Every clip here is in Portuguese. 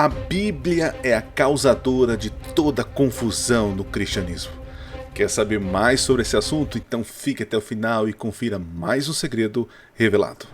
A Bíblia é a causadora de toda confusão no cristianismo. Quer saber mais sobre esse assunto? Então fique até o final e confira mais um segredo revelado.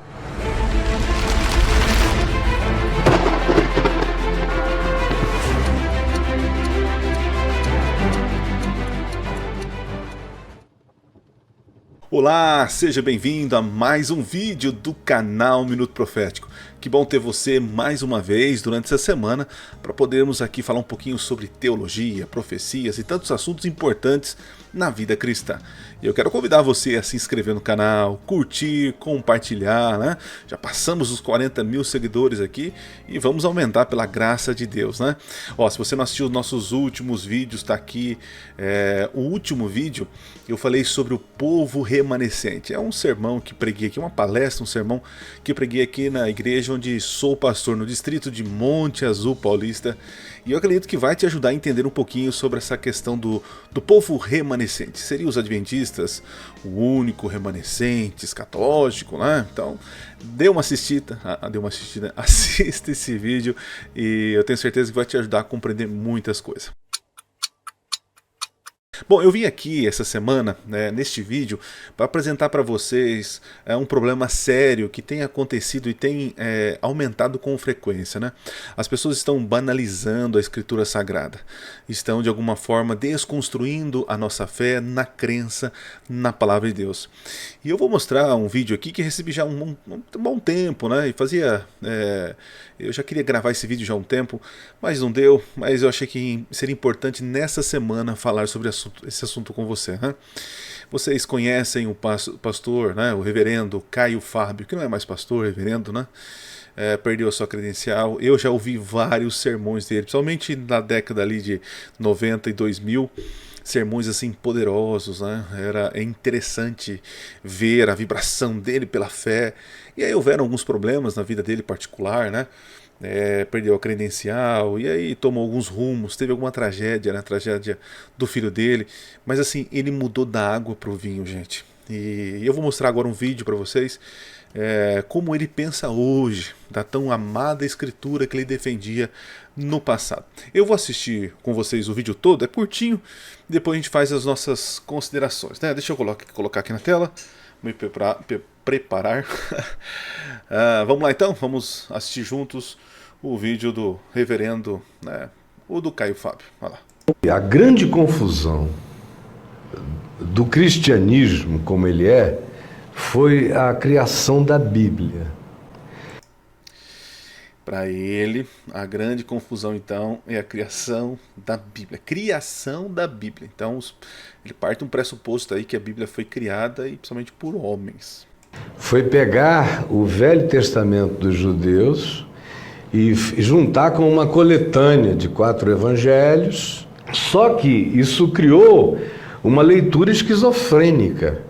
Olá, seja bem-vindo a mais um vídeo do canal Minuto Profético. Que bom ter você mais uma vez durante essa semana para podermos aqui falar um pouquinho sobre teologia, profecias e tantos assuntos importantes na vida cristã. E eu quero convidar você a se inscrever no canal, curtir, compartilhar, né? Já passamos os 40 mil seguidores aqui e vamos aumentar pela graça de Deus, né? Ó, se você não assistiu os nossos últimos vídeos, tá aqui o último vídeo. Eu falei sobre o povo remanescente. É um sermão que preguei aqui, uma palestra, um sermão que preguei aqui na igreja onde sou pastor, no distrito de Monte Azul Paulista. E eu acredito que vai te ajudar a entender um pouquinho sobre essa questão do povo remanescente. Seriam os adventistas, o único remanescente escatológico, né? Então, dê uma assistida, assista esse vídeo e eu tenho certeza que vai te ajudar a compreender muitas coisas. Bom, eu vim aqui essa semana, neste vídeo, para apresentar para vocês um problema sério que tem acontecido e tem aumentado com frequência, né? As pessoas estão banalizando a Escritura Sagrada, estão de alguma forma desconstruindo a nossa fé na crença na Palavra de Deus. E eu vou mostrar um vídeo aqui que recebi já um bom tempo, né? E eu já queria gravar esse vídeo já há um tempo, mas não deu. Mas eu achei que seria importante nessa semana falar sobre esse assunto com você, né? Vocês conhecem o pastor, né? O reverendo Caio Fábio, que não é mais pastor, reverendo, né? Perdeu a sua credencial. Eu já ouvi vários sermões dele, principalmente na década ali de 90 e 2000. Sermões assim poderosos, né? É interessante ver a vibração dele pela fé. E aí houveram alguns problemas na vida dele particular, né? Perdeu a credencial e aí tomou alguns rumos, teve alguma tragédia, né? Tragédia do filho dele. Mas assim, ele mudou da água para o vinho, gente. E eu vou mostrar agora um vídeo para vocês como ele pensa hoje da tão amada escritura que ele defendia no passado. Eu vou assistir com vocês o vídeo todo, é curtinho, depois a gente faz as nossas considerações, né? Deixa eu colocar aqui na tela, me preparar. Vamos lá então, vamos assistir juntos o vídeo do reverendo, né, o do Caio Fábio. Vai lá. A grande confusão do cristianismo como ele foi a criação da Bíblia. Para ele, a grande confusão então é a criação da Bíblia. Criação da Bíblia. Então ele parte um pressuposto aí que a Bíblia foi criada e principalmente por homens. Foi pegar o Velho Testamento dos judeus e juntar com uma coletânea de 4 evangelhos. Só que isso criou uma leitura esquizofrênica.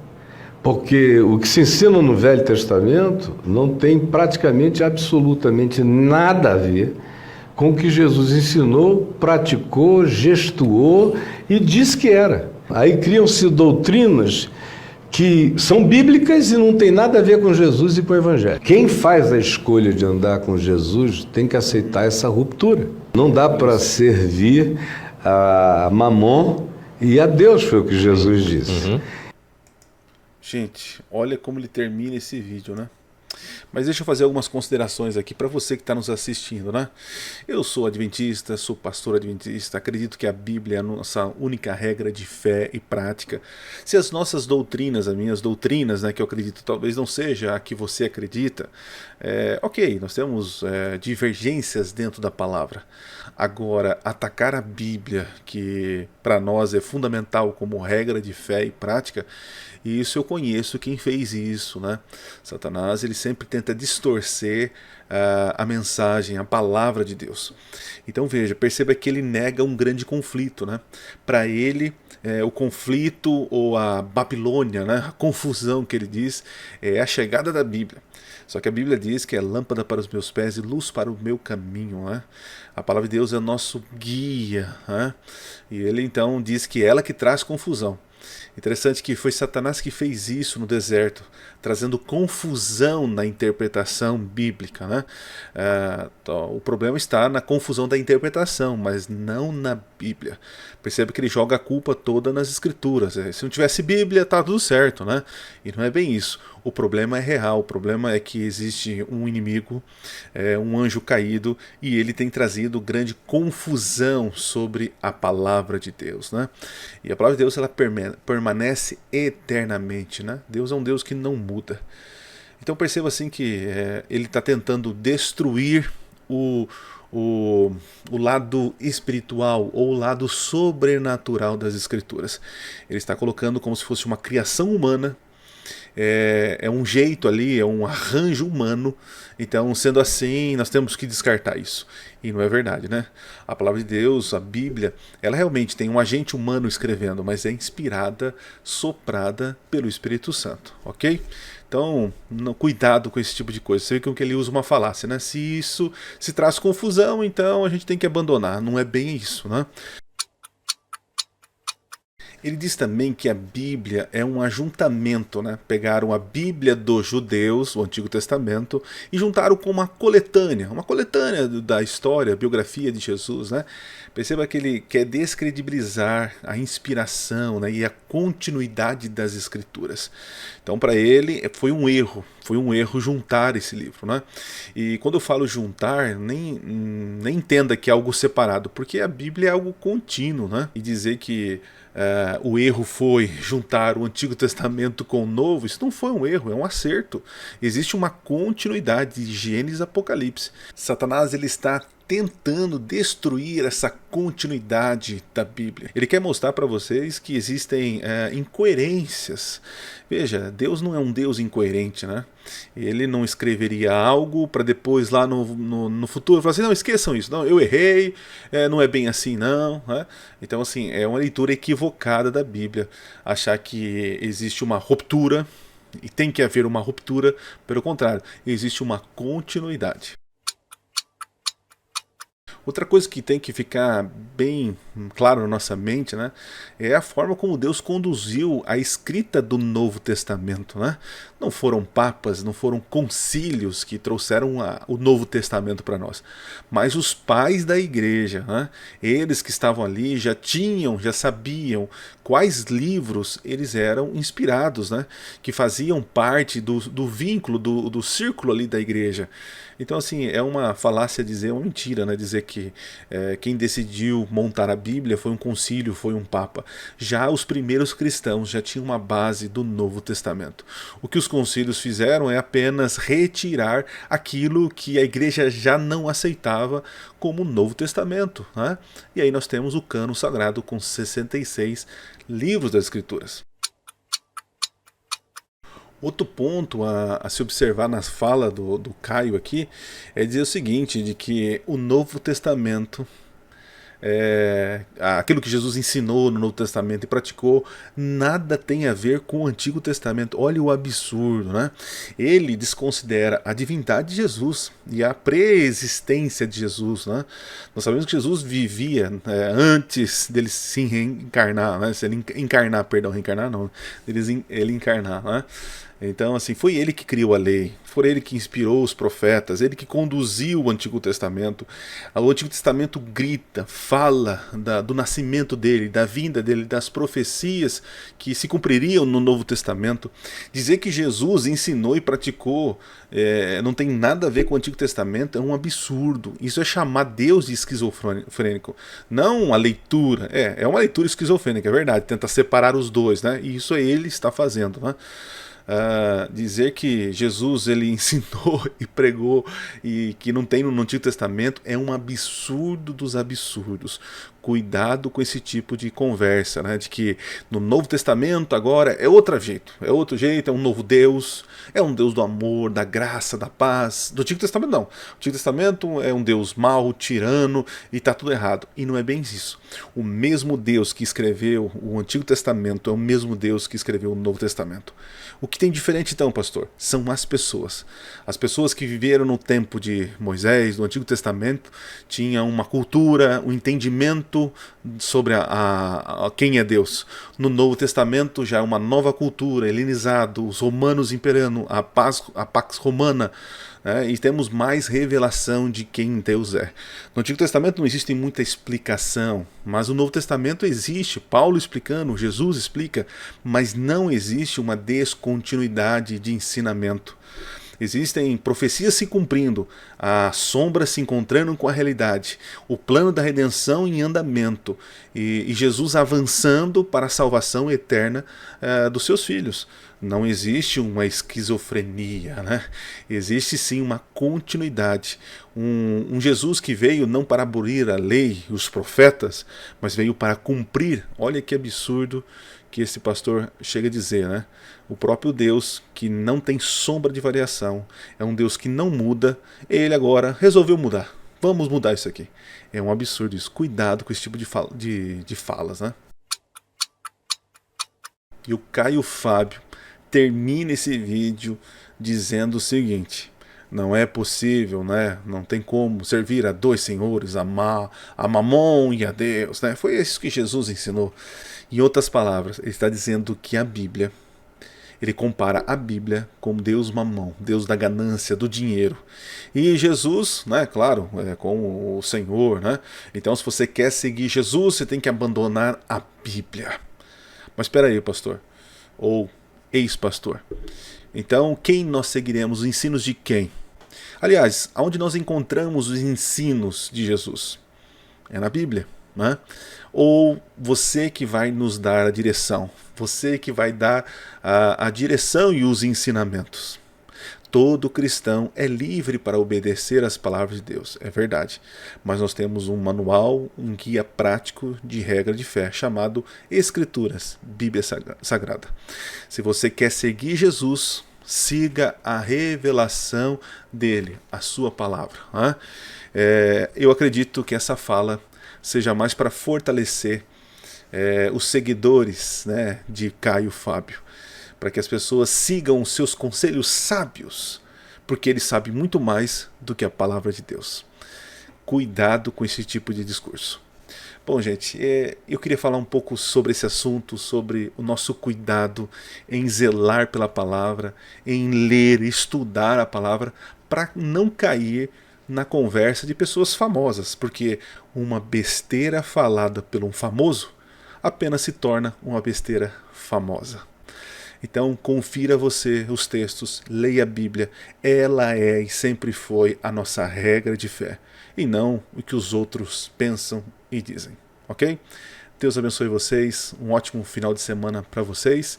Porque o que se ensina no Velho Testamento não tem praticamente, absolutamente nada a ver com o que Jesus ensinou, praticou, gestuou e disse que era. Aí criam-se doutrinas que são bíblicas e não tem nada a ver com Jesus e com o Evangelho. Quem faz a escolha de andar com Jesus tem que aceitar essa ruptura. Não dá para servir a Mamon e a Deus, foi o que Jesus disse. Uhum. Gente, olha como ele termina esse vídeo, né? Mas deixa eu fazer algumas considerações aqui para você que está nos assistindo, né? Eu sou adventista, sou pastor adventista, acredito que a Bíblia é a nossa única regra de fé e prática. Se as nossas doutrinas, as minhas doutrinas, né, que eu acredito, talvez não seja a que você acredita, ok, nós temos divergências dentro da palavra. Agora, atacar a Bíblia, que para nós é fundamental como regra de fé e prática, isso eu conheço quem fez isso, né? Satanás, ele sempre tenta distorcer a mensagem, a palavra de Deus. Então veja, perceba que ele nega um grande conflito, né? Para ele, o conflito ou a Babilônia, né? A confusão que ele diz é a chegada da Bíblia. Só que a Bíblia diz que é lâmpada para os meus pés e luz para o meu caminho, né? A palavra de Deus é nosso guia, né? E ele então diz que é ela que traz confusão. Interessante que foi Satanás que fez isso no deserto, trazendo confusão na interpretação bíblica, né? O problema está na confusão da interpretação, mas não na Bíblia. Percebe que ele joga a culpa toda nas Escrituras. Se não tivesse Bíblia, tá tudo certo, né? E não é bem isso. O problema é real, o problema é que existe um inimigo, um anjo caído, e ele tem trazido grande confusão sobre a palavra de Deus, né? E a palavra de Deus, ela permanece eternamente, né? Deus é um Deus que não muda. Então perceba assim que ele está tentando destruir o lado espiritual ou o lado sobrenatural das Escrituras. Ele está colocando como se fosse uma criação humana. É um jeito ali, é um arranjo humano. Então, sendo assim, nós temos que descartar isso. E não é verdade, né? A palavra de Deus, a Bíblia, ela realmente tem um agente humano escrevendo, mas é inspirada, soprada pelo Espírito Santo, ok? Então, cuidado com esse tipo de coisa. Você vê que ele usa uma falácia, né? Se isso se traz confusão, então a gente tem que abandonar. Não é bem isso, né? Ele diz também que a Bíblia é um ajuntamento, né? Pegaram a Bíblia dos judeus, o Antigo Testamento, e juntaram com uma coletânea da história, a biografia de Jesus, né? Perceba que ele quer descredibilizar a inspiração, né? E a continuidade das Escrituras. Então, para ele, foi um erro juntar esse livro, né? E quando eu falo juntar, nem entenda que é algo separado, porque a Bíblia é algo contínuo, né? E dizer que o erro foi juntar o Antigo Testamento com o Novo, isso não foi um erro, é um acerto. Existe uma continuidade de Gênesis e Apocalipse. Satanás, ele está tentando destruir essa continuidade da Bíblia. Ele quer mostrar para vocês que existem incoerências. Veja, Deus não é um Deus incoerente, né? Ele não escreveria algo para depois lá no futuro falar assim, não, esqueçam isso, não, eu errei, não é bem assim não, né? Então assim, é uma leitura equivocada da Bíblia, achar que existe uma ruptura, e tem que haver uma ruptura, pelo contrário, existe uma continuidade. Outra coisa que tem que ficar bem claro na nossa mente, né, é a forma como Deus conduziu a escrita do Novo Testamento, né? Não foram papas, não foram concílios que trouxeram o Novo Testamento para nós, mas os pais da igreja, né? Eles que estavam ali já sabiam quais livros eles eram inspirados, né? Que faziam parte do vínculo, do círculo ali da igreja. Então assim, é uma falácia dizer, uma mentira, né? Dizer que quem decidiu montar a Bíblia foi um concílio, foi um papa. Já os primeiros cristãos já tinham uma base do Novo Testamento. O que os concílios fizeram é apenas retirar aquilo que a igreja já não aceitava como Novo Testamento, né? E aí nós temos o cânon sagrado com 66 livros das Escrituras. Outro ponto a se observar na fala do Caio aqui é dizer o seguinte, de que o Novo Testamento, aquilo que Jesus ensinou no Novo Testamento e praticou, nada tem a ver com o Antigo Testamento. Olha o absurdo, né? Ele desconsidera a divindade de Jesus e a preexistência de Jesus, né? Nós sabemos que Jesus vivia antes dele se reencarnar, né? Se ele encarnar, perdão, reencarnar não, ele encarnar, né? Então, assim, foi ele que criou a lei, foi ele que inspirou os profetas, ele que conduziu o Antigo Testamento. O Antigo Testamento grita, fala do nascimento dele, da vinda dele, das profecias que se cumpririam no Novo Testamento. Dizer que Jesus ensinou e praticou não tem nada a ver com o Antigo Testamento é um absurdo. Isso é chamar Deus de esquizofrênico. Não a leitura, é uma leitura esquizofrênica, é verdade, tenta separar os dois, né? E isso ele está fazendo, né? Dizer que Jesus ele ensinou e pregou e que não tem no Antigo Testamento é um absurdo dos absurdos. Cuidado com esse tipo de conversa, né? De que no Novo Testamento agora é outro jeito, é um novo Deus, é um Deus do amor, da graça, da paz. Do Antigo Testamento não. O Antigo Testamento é um Deus mau, tirano e está tudo errado. E não é bem isso. O mesmo Deus que escreveu o Antigo Testamento é o mesmo Deus que escreveu o Novo Testamento. O que tem diferente então, pastor? São as pessoas. As pessoas que viveram no tempo de Moisés, do Antigo Testamento, tinham uma cultura, um entendimento sobre quem é Deus. No Novo Testamento já é uma nova cultura, helenizado, os romanos imperando, a Pax Romana, e temos mais revelação de quem Deus é. No Antigo Testamento não existe muita explicação, mas no Novo Testamento existe, Paulo explicando, Jesus explica, mas não existe uma descontinuidade de ensinamento. Existem profecias se cumprindo, a sombra se encontrando com a realidade, o plano da redenção em andamento e Jesus avançando para a salvação eterna dos seus filhos. Não existe uma esquizofrenia, né? Existe sim uma continuidade. Um Jesus que veio não para abolir a lei e os profetas, mas veio para cumprir. Olha que absurdo que esse pastor chega a dizer, né? O próprio Deus, que não tem sombra de variação, é um Deus que não muda, ele agora resolveu mudar. Vamos mudar isso aqui. É um absurdo isso. Cuidado com esse tipo de falas, né? E o Caio Fábio termina esse vídeo dizendo o seguinte: não é possível, né? Não tem como servir a dois senhores, amar a Mamon e a Deus, né? Foi isso que Jesus ensinou. Em outras palavras, ele está dizendo que a Bíblia, ele compara a Bíblia com Deus Mamon, Deus da ganância, do dinheiro. E Jesus, né, claro, com o Senhor, né? Então, se você quer seguir Jesus, você tem que abandonar a Bíblia. Mas espera aí, pastor, ou ex-pastor. Então, quem nós seguiremos? Os ensinos de quem? Aliás, aonde nós encontramos os ensinos de Jesus? É na Bíblia, né? Ou você que vai nos dar a direção? Você que vai dar a direção e os ensinamentos? Todo cristão é livre para obedecer às palavras de Deus, é verdade. Mas nós temos um manual, um guia prático de regra de fé, chamado Escrituras, Bíblia Sagrada. Se você quer seguir Jesus, siga a revelação dele, a sua palavra. Eu acredito que essa fala seja mais para fortalecer os seguidores, né, de Caio Fábio, para que as pessoas sigam os seus conselhos sábios, porque ele sabe muito mais do que a palavra de Deus. Cuidado com esse tipo de discurso. Bom, gente, eu queria falar um pouco sobre esse assunto, sobre o nosso cuidado em zelar pela palavra, em ler, estudar a palavra, para não cair na conversa de pessoas famosas, porque uma besteira falada por um famoso apenas se torna uma besteira famosa. Então confira você os textos, leia a Bíblia, ela é e sempre foi a nossa regra de fé, e não o que os outros pensam e dizem, ok? Deus abençoe vocês, um ótimo final de semana para vocês,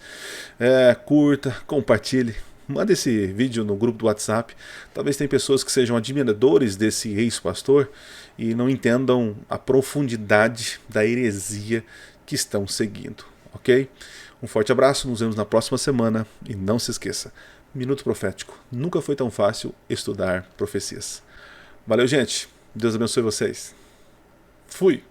curta, compartilhe, manda esse vídeo no grupo do WhatsApp, talvez tem pessoas que sejam admiradores desse ex-pastor e não entendam a profundidade da heresia que estão seguindo, ok? Um forte abraço, nos vemos na próxima semana e não se esqueça, Minuto Profético, nunca foi tão fácil estudar profecias. Valeu, gente, Deus abençoe vocês. Fui!